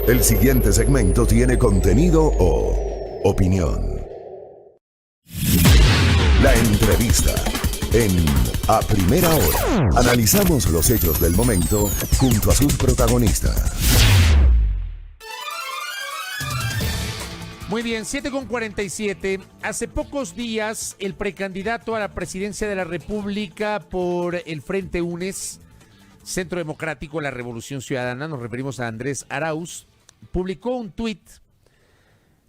El siguiente segmento tiene contenido o opinión. La entrevista en A Primera Hora. Analizamos los hechos del momento junto a sus protagonistas. Muy bien, 7:47. Hace pocos días, el precandidato a la presidencia de la República por el Frente UNES, Centro Democrático, la Revolución Ciudadana, nos referimos a Andrés Arauz, publicó un tuit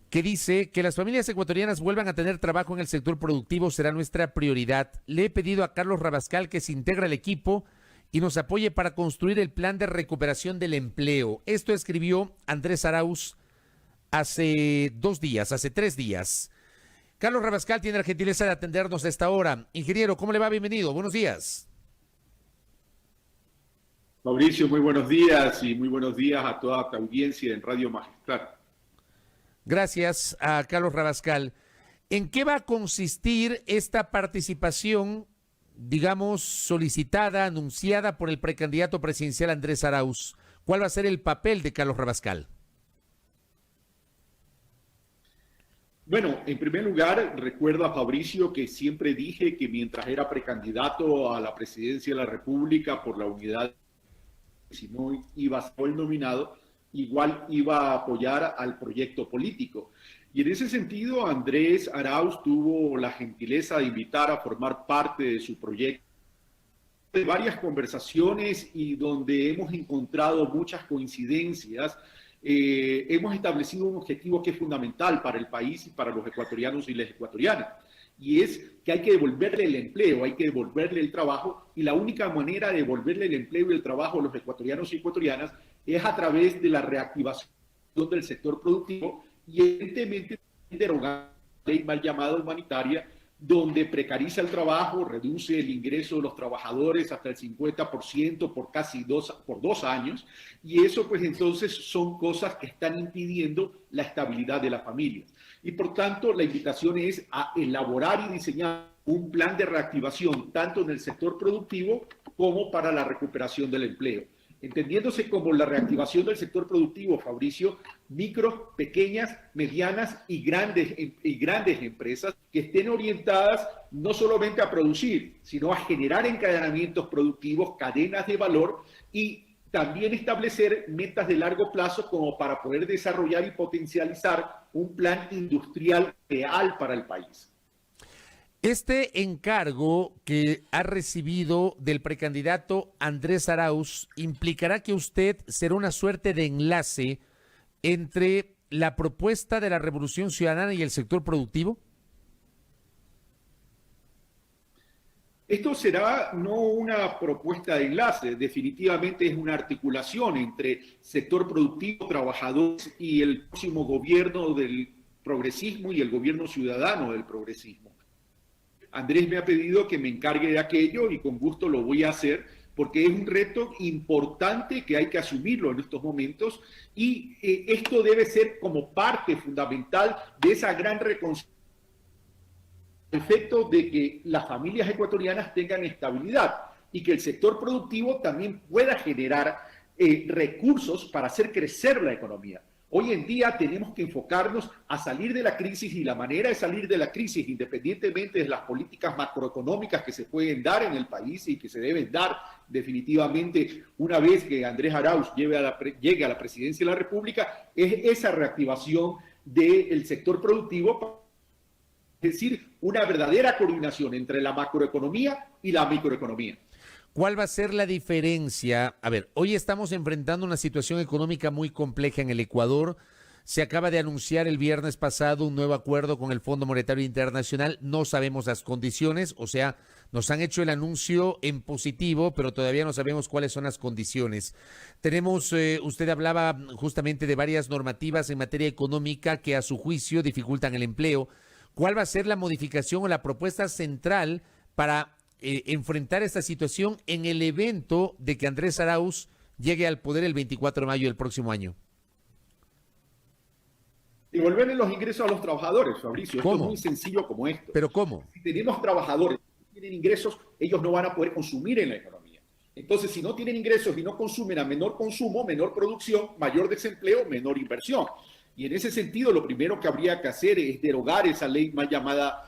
que dice que las familias ecuatorianas vuelvan a tener trabajo en el sector productivo será nuestra prioridad. Le he pedido a Carlos Rabascal que se integre al equipo y nos apoye para construir el plan de recuperación del empleo. Esto escribió Andrés Arauz hace 3 días. Carlos Rabascal tiene la gentileza de atendernos a esta hora. Ingeniero, ¿cómo le va? Bienvenido. Buenos días. Mauricio, muy buenos días y muy buenos días a toda tu audiencia en Radio Magistral. Gracias a Carlos Rabascal. ¿En qué va a consistir esta participación, digamos, solicitada, anunciada por el precandidato presidencial Andrés Arauz? ¿Cuál va a ser el papel de Carlos Rabascal? Bueno, en primer lugar, recuerda, Fabricio, que siempre dije que mientras era precandidato a la presidencia de la República por la unidad, si no iba a ser el nominado, igual iba a apoyar al proyecto político. Y en ese sentido, Andrés Arauz tuvo la gentileza de invitar a formar parte de su proyecto. De varias conversaciones y donde hemos encontrado muchas coincidencias. Hemos establecido un objetivo que es fundamental para el país y para los ecuatorianos y las ecuatorianas, y es que hay que devolverle el empleo, hay que devolverle el trabajo, y la única manera de devolverle el empleo y el trabajo a los ecuatorianos y ecuatorianas es a través de la reactivación del sector productivo y evidentemente derogar la ley mal llamada humanitaria, donde precariza el trabajo, reduce el ingreso de los trabajadores hasta el 50% por casi 2 años, y eso pues entonces son cosas que están impidiendo la estabilidad de las familias. Y por tanto la invitación es a elaborar y diseñar un plan de reactivación tanto en el sector productivo como para la recuperación del empleo. Entendiéndose como la reactivación del sector productivo, Fabricio, micro, pequeñas, medianas y grandes empresas que estén orientadas no solamente a producir, sino a generar encadenamientos productivos, cadenas de valor, y también establecer metas de largo plazo como para poder desarrollar y potencializar un plan industrial real para el país. Este encargo que ha recibido del precandidato Andrés Arauz implicará que usted será una suerte de enlace entre la propuesta de la Revolución Ciudadana y el sector productivo. Esto será no una propuesta de enlace, definitivamente es una articulación entre sector productivo, trabajadores y el próximo gobierno del progresismo y el gobierno ciudadano del progresismo. Andrés me ha pedido que me encargue de aquello y con gusto lo voy a hacer porque es un reto importante que hay que asumirlo en estos momentos, y esto debe ser como parte fundamental de esa gran reconciliación, el efecto de que las familias ecuatorianas tengan estabilidad y que el sector productivo también pueda generar recursos para hacer crecer la economía. Hoy en día tenemos que enfocarnos a salir de la crisis, y la manera de salir de la crisis, independientemente de las políticas macroeconómicas que se pueden dar en el país y que se deben dar definitivamente una vez que Andrés Arauz llegue a la presidencia de la República, es esa reactivación del sector productivo, es decir, una verdadera coordinación entre la macroeconomía y la microeconomía. ¿Cuál va a ser la diferencia? A ver, hoy estamos enfrentando una situación económica muy compleja en el Ecuador. Se acaba de anunciar el viernes pasado un nuevo acuerdo con el Fondo Monetario Internacional. No sabemos las condiciones, o sea, nos han hecho el anuncio en positivo, pero todavía no sabemos cuáles son las condiciones. Tenemos, usted hablaba justamente de varias normativas en materia económica que a su juicio dificultan el empleo. ¿Cuál va a ser la modificación o la propuesta central para enfrentar esta situación en el evento de que Andrés Arauz llegue al poder el 24 de mayo del próximo año? Devolverle los ingresos a los trabajadores, Fabricio. ¿Cómo? Esto es muy sencillo como esto. ¿Pero cómo? Si tenemos trabajadores que tienen ingresos, ellos no van a poder consumir en la economía. Entonces, si no tienen ingresos y no consumen, a menor consumo, menor producción, mayor desempleo, menor inversión. Y en ese sentido, lo primero que habría que hacer es derogar esa ley más llamada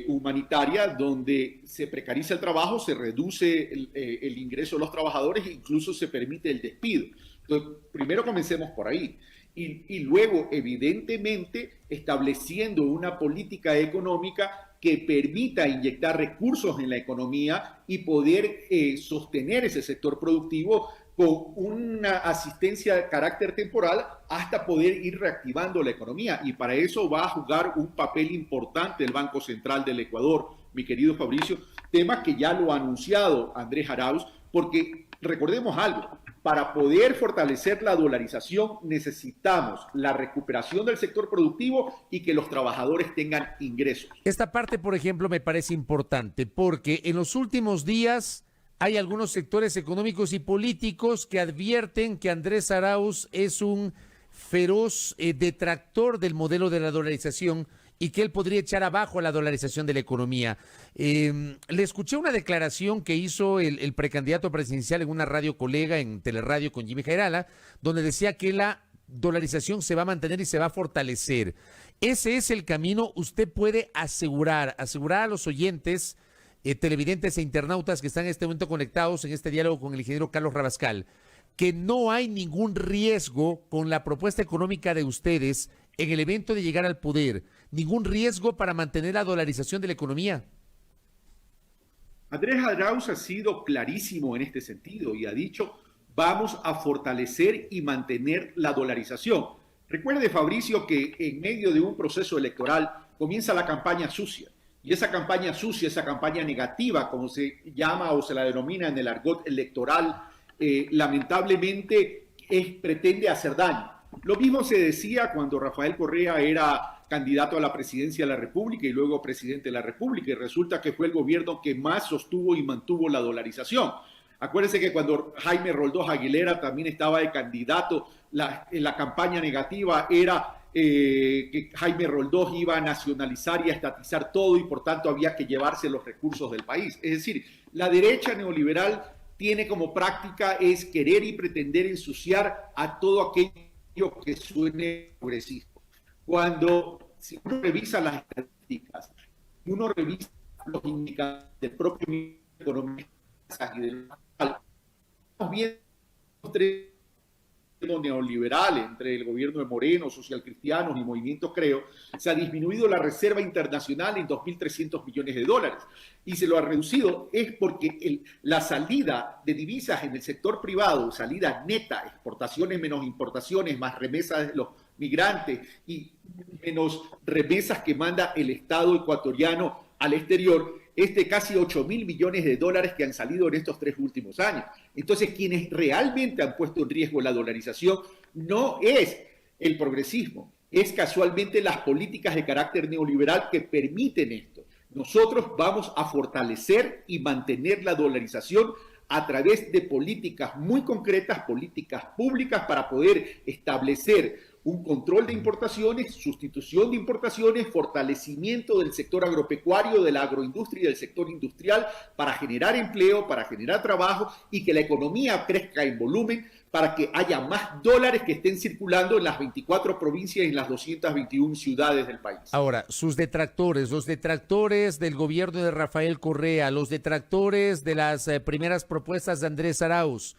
humanitaria, donde se precariza el trabajo, se reduce el ingreso de los trabajadores e incluso se permite el despido. Entonces, primero comencemos por ahí. Y luego, evidentemente, estableciendo una política económica que permita inyectar recursos en la economía y poder sostener ese sector productivo con una asistencia de carácter temporal hasta poder ir reactivando la economía. Y para eso va a jugar un papel importante el Banco Central del Ecuador, mi querido Fabricio, tema que ya lo ha anunciado Andrés Arauz, porque recordemos algo, para poder fortalecer la dolarización necesitamos la recuperación del sector productivo y que los trabajadores tengan ingresos. Esta parte, por ejemplo, me parece importante porque en los últimos días hay algunos sectores económicos y políticos que advierten que Andrés Arauz es un feroz detractor del modelo de la dolarización y que él podría echar abajo la dolarización de la economía. Le escuché una declaración que hizo el precandidato presidencial en una radio colega, en Teleradio con Jimmy Jairala, donde decía que la dolarización se va a mantener y se va a fortalecer. Ese es el camino. Usted puede asegurar a los oyentes, televidentes e internautas que están en este momento conectados en este diálogo con el ingeniero Carlos Rabascal, que no hay ningún riesgo con la propuesta económica de ustedes en el evento de llegar al poder, ningún riesgo para mantener la dolarización de la economía. Andrés Arauz ha sido clarísimo en este sentido y ha dicho, vamos a fortalecer y mantener la dolarización. Recuerde, Fabricio, que en medio de un proceso electoral comienza la campaña sucia. Y esa campaña sucia, esa campaña negativa, como se llama o se la denomina en el argot electoral, lamentablemente pretende hacer daño. Lo mismo se decía cuando Rafael Correa era candidato a la presidencia de la República y luego presidente de la República, y resulta que fue el gobierno que más sostuvo y mantuvo la dolarización. Acuérdense que cuando Jaime Roldós Aguilera también estaba de candidato, en la campaña negativa era que Jaime Roldós iba a nacionalizar y a estatizar todo y por tanto había que llevarse los recursos del país. Es decir, la derecha neoliberal tiene como práctica es querer y pretender ensuciar a todo aquello que suene progresista. Si uno revisa las estadísticas, uno revisa los indicadores del propio Ministerio de Economía y del estamos viendo tres neoliberal entre el gobierno de Moreno, socialcristianos y movimientos Creo, se ha disminuido la reserva internacional en 2.300 millones de dólares y se lo ha reducido es porque la salida de divisas en el sector privado, salida neta, exportaciones menos importaciones, más remesas de los migrantes y menos remesas que manda el Estado ecuatoriano al exterior, es de casi 8.000 millones de dólares que han salido en estos 3 últimos años. Entonces, quienes realmente han puesto en riesgo la dolarización no es el progresismo, es casualmente las políticas de carácter neoliberal que permiten esto. Nosotros vamos a fortalecer y mantener la dolarización a través de políticas muy concretas, políticas públicas para poder establecer un control de importaciones, sustitución de importaciones, fortalecimiento del sector agropecuario, de la agroindustria y del sector industrial para generar empleo, para generar trabajo y que la economía crezca en volumen para que haya más dólares que estén circulando en las 24 provincias y en las 221 ciudades del país. Ahora, sus detractores, los detractores del gobierno de Rafael Correa, los detractores de las primeras propuestas de Andrés Arauz,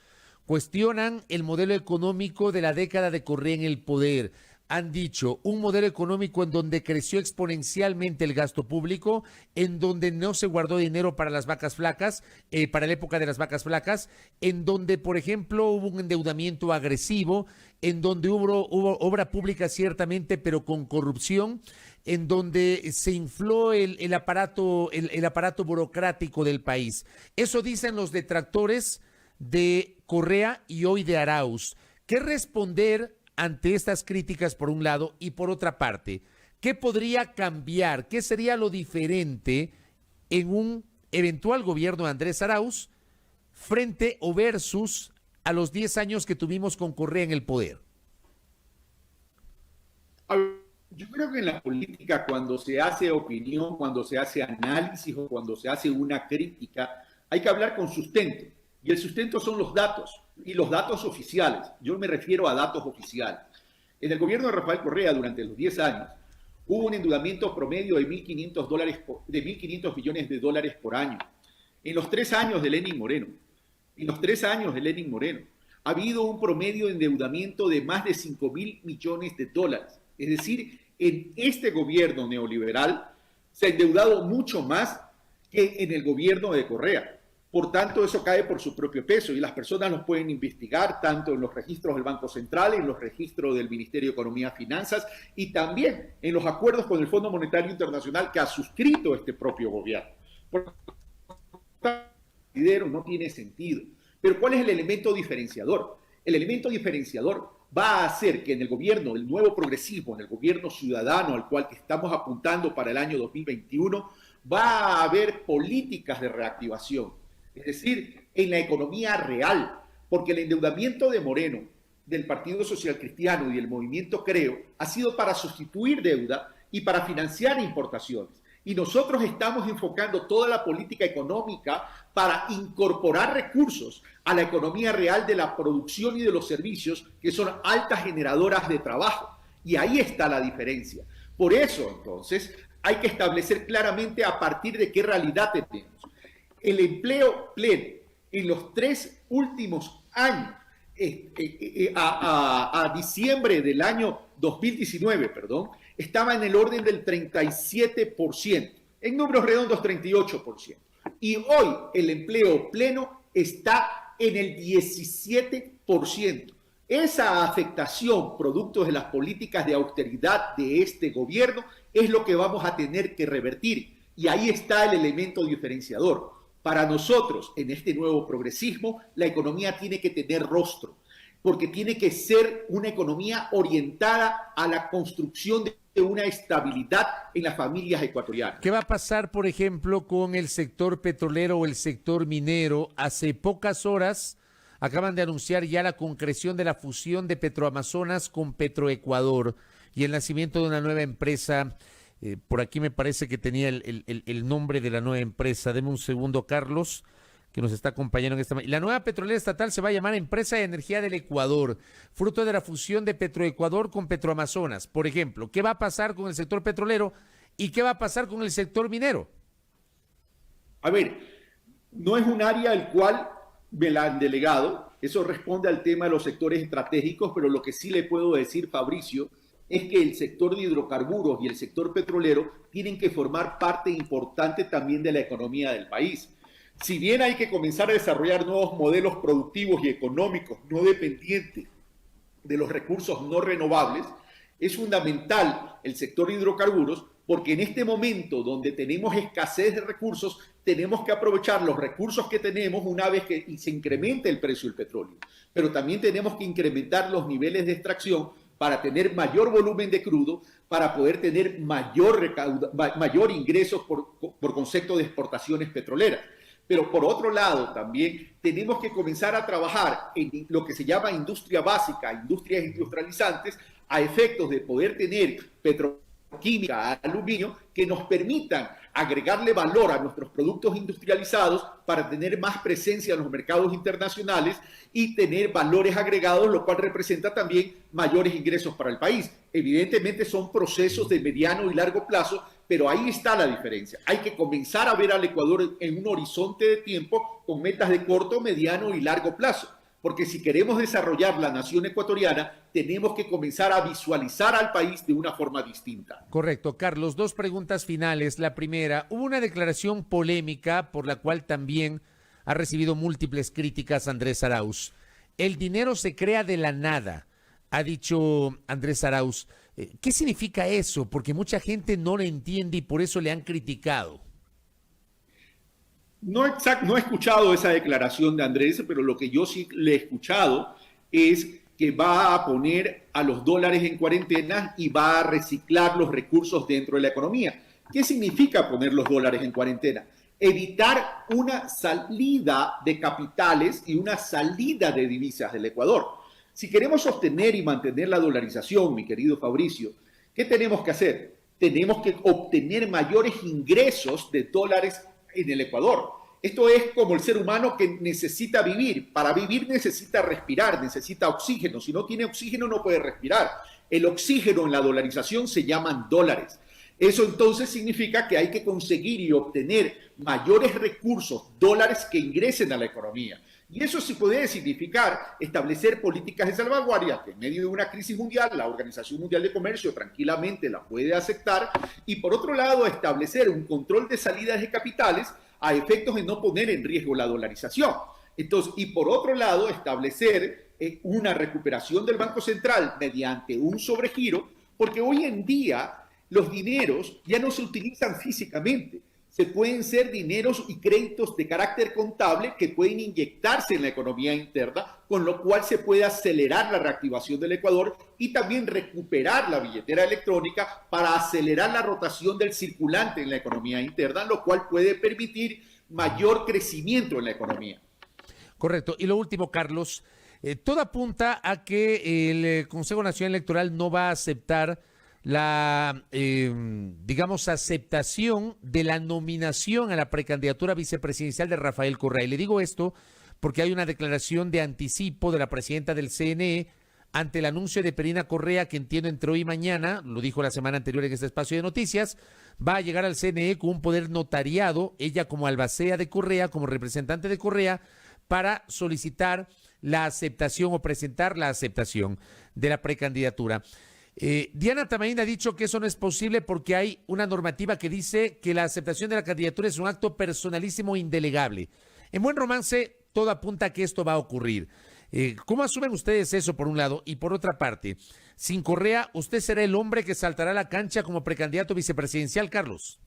cuestionan el modelo económico de la década de Correa en el poder. Han dicho un modelo económico en donde creció exponencialmente el gasto público, en donde no se guardó dinero para las vacas flacas, para la época de las vacas flacas, en donde, por ejemplo, hubo un endeudamiento agresivo, en donde hubo obra pública ciertamente, pero con corrupción, en donde se infló el aparato burocrático del país. Eso dicen los detractores de Correa y hoy de Arauz. ¿Qué responder ante estas críticas por un lado y por otra parte? ¿Qué podría cambiar? ¿Qué sería lo diferente en un eventual gobierno de Andrés Arauz frente o versus a los 10 años que tuvimos con Correa en el poder? Yo creo que en la política, cuando se hace opinión, cuando se hace análisis o cuando se hace una crítica, hay que hablar con sustento. Y el sustento son los datos, y los datos oficiales. Yo me refiero a datos oficiales. En el gobierno de Rafael Correa, durante los 10 años, hubo un endeudamiento promedio de 1.500 millones de dólares por año. En los 3 años de Lenín Moreno, ha habido un promedio de endeudamiento de más de 5.000 millones de dólares. Es decir, en este gobierno neoliberal se ha endeudado mucho más que en el gobierno de Correa. Por tanto, eso cae por su propio peso y las personas los pueden investigar tanto en los registros del Banco Central, en los registros del Ministerio de Economía y Finanzas y también en los acuerdos con el Fondo Monetario Internacional que ha suscrito este propio gobierno. Por tanto, no tiene sentido. Pero ¿cuál es el elemento diferenciador? El elemento diferenciador va a hacer que en el gobierno, el nuevo progresismo, en el gobierno ciudadano al cual estamos apuntando para el año 2021, va a haber políticas de reactivación. Es decir, en la economía real, porque el endeudamiento de Moreno, del Partido Social Cristiano y del Movimiento Creo, ha sido para sustituir deuda y para financiar importaciones. Y nosotros estamos enfocando toda la política económica para incorporar recursos a la economía real de la producción y de los servicios, que son altas generadoras de trabajo. Y ahí está la diferencia. Por eso, entonces, hay que establecer claramente a partir de qué realidad tenemos. El empleo pleno en los 3 últimos años, a diciembre del año 2019, estaba en el orden del 37%, en números redondos 38%. Y hoy el empleo pleno está en el 17%. Esa afectación, producto de las políticas de austeridad de este gobierno, es lo que vamos a tener que revertir. Y ahí está el elemento diferenciador. Para nosotros, en este nuevo progresismo, la economía tiene que tener rostro, porque tiene que ser una economía orientada a la construcción de una estabilidad en las familias ecuatorianas. ¿Qué va a pasar, por ejemplo, con el sector petrolero o el sector minero? Hace pocas horas acaban de anunciar ya la concreción de la fusión de Petroamazonas con Petroecuador y el nacimiento de una nueva empresa. Por aquí me parece que tenía el nombre de la nueva empresa. Deme un segundo, Carlos, que nos está acompañando en esta mañana. La nueva petrolera estatal se va a llamar Empresa de Energía del Ecuador, fruto de la fusión de Petroecuador con Petroamazonas. Por ejemplo, ¿qué va a pasar con el sector petrolero y qué va a pasar con el sector minero? A ver, no es un área al cual me la han delegado. Eso responde al tema de los sectores estratégicos, pero lo que sí le puedo decir, Fabricio, es que el sector de hidrocarburos y el sector petrolero tienen que formar parte importante también de la economía del país. Si bien hay que comenzar a desarrollar nuevos modelos productivos y económicos no dependientes de los recursos no renovables, es fundamental el sector de hidrocarburos porque en este momento donde tenemos escasez de recursos, tenemos que aprovechar los recursos que tenemos una vez que se incremente el precio del petróleo. Pero también tenemos que incrementar los niveles de extracción para tener mayor volumen de crudo, para poder tener mayor ingresos por concepto de exportaciones petroleras. Pero por otro lado, también tenemos que comenzar a trabajar en lo que se llama industria básica, industrias industrializantes, a efectos de poder tener petroquímica, aluminio, que nos permitan agregarle valor a nuestros productos industrializados para tener más presencia en los mercados internacionales y tener valores agregados, lo cual representa también mayores ingresos para el país. Evidentemente son procesos de mediano y largo plazo, pero ahí está la diferencia. Hay que comenzar a ver al Ecuador en un horizonte de tiempo con metas de corto, mediano y largo plazo. Porque si queremos desarrollar la nación ecuatoriana, tenemos que comenzar a visualizar al país de una forma distinta. Correcto. Carlos, 2 preguntas finales. La primera, hubo una declaración polémica por la cual también ha recibido múltiples críticas Andrés Arauz. El dinero se crea de la nada, ha dicho Andrés Arauz. ¿Qué significa eso? Porque mucha gente no lo entiende y por eso le han criticado. No he escuchado esa declaración de Andrés, pero lo que yo sí le he escuchado es que va a poner a los dólares en cuarentena y va a reciclar los recursos dentro de la economía. ¿Qué significa poner los dólares en cuarentena? Evitar una salida de capitales y una salida de divisas del Ecuador. Si queremos sostener y mantener la dolarización, mi querido Fabricio, ¿qué tenemos que hacer? Tenemos que obtener mayores ingresos de dólares en el Ecuador. esto es como el ser humano que necesita vivir. Para vivir necesita respirar, necesita oxígeno. Si no tiene oxígeno no puede respirar. El oxígeno en la dolarización se llaman dólares. Eso entonces significa que hay que conseguir y obtener mayores recursos, dólares que ingresen a la economía. Y eso sí puede significar establecer políticas de salvaguardia que en medio de una crisis mundial la Organización Mundial de Comercio tranquilamente la puede aceptar, y por otro lado establecer un control de salidas de capitales a efectos de no poner en riesgo la dolarización. Entonces, y por otro lado establecer una recuperación del Banco Central mediante un sobregiro, porque hoy en día los dineros ya no se utilizan físicamente. Se pueden ser dineros y créditos de carácter contable que pueden inyectarse en la economía interna, con lo cual se puede acelerar la reactivación del Ecuador y también recuperar la billetera electrónica para acelerar la rotación del circulante en la economía interna, lo cual puede permitir mayor crecimiento en la economía. Correcto. Y lo último, Carlos, todo apunta a que el Consejo Nacional Electoral no va a aceptar la, digamos, aceptación de la nominación a la precandidatura vicepresidencial de Rafael Correa. Y le digo esto porque hay una declaración de anticipo de la presidenta del CNE ante el anuncio de Perina Correa, que entiendo entre hoy y mañana, lo dijo la semana anterior en este espacio de noticias, va a llegar al CNE con un poder notariado, ella como albacea de Correa, como representante de Correa, para solicitar la aceptación o presentar la aceptación de la precandidatura. Diana Tamaín ha dicho que eso no es posible porque hay una normativa que dice que la aceptación de la candidatura es un acto personalísimo e indelegable. En buen romance, todo apunta a que esto va a ocurrir. ¿Cómo asumen ustedes eso por un lado? Y por otra parte, sin Correa, ¿usted será el hombre que saltará a la cancha como precandidato vicepresidencial, Carlos?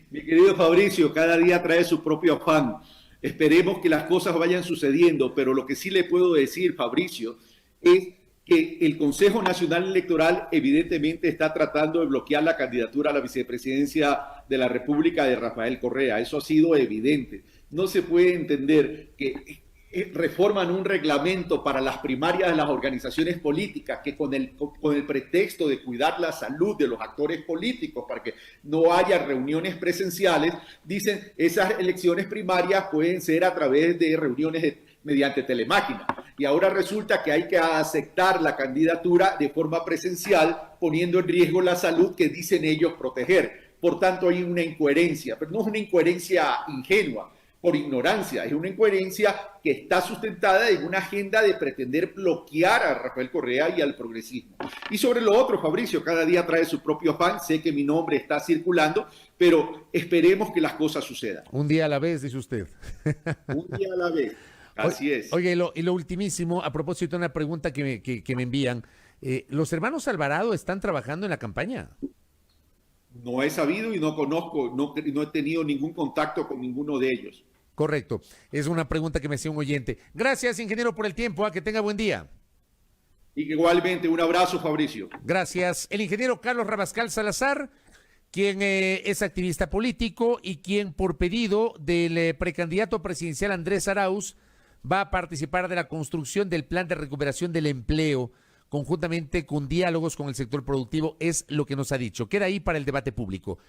Mi querido Fabricio, cada día trae su propio afán. Esperemos que las cosas vayan sucediendo, pero lo que sí le puedo decir, Fabricio, es que el Consejo Nacional Electoral evidentemente está tratando de bloquear la candidatura a la vicepresidencia de la República de Rafael Correa. Eso ha sido evidente. No se puede entender que reforman un reglamento para las primarias de las organizaciones políticas que con el pretexto de cuidar la salud de los actores políticos para que no haya reuniones presenciales, dicen esas elecciones primarias pueden ser a través de reuniones mediante telemáquina. Y ahora resulta que hay que aceptar la candidatura de forma presencial, poniendo en riesgo la salud que dicen ellos proteger. Por tanto, hay una incoherencia, pero no es una incoherencia ingenua, por ignorancia, es una incoherencia que está sustentada en una agenda de pretender bloquear a Rafael Correa y al progresismo. Y sobre lo otro, Fabricio, cada día trae su propio afán, sé que mi nombre está circulando, pero esperemos que las cosas sucedan. Un día a la vez, dice usted. Un día a la vez. Así es. Oye, y lo ultimísimo, a propósito de una pregunta que me envían, ¿los hermanos Alvarado están trabajando en la campaña? No he sabido y no conozco, no he tenido ningún contacto con ninguno de ellos. Correcto, es una pregunta que me hacía un oyente. Gracias, ingeniero, por el tiempo, que tenga buen día. Y igualmente, un abrazo, Fabricio. Gracias. El ingeniero Carlos Rabascal Salazar, quien es activista político y quien por pedido del precandidato presidencial Andrés Arauz va a participar de la construcción del plan de recuperación del empleo conjuntamente con diálogos con el sector productivo, es lo que nos ha dicho. Queda ahí para el debate público.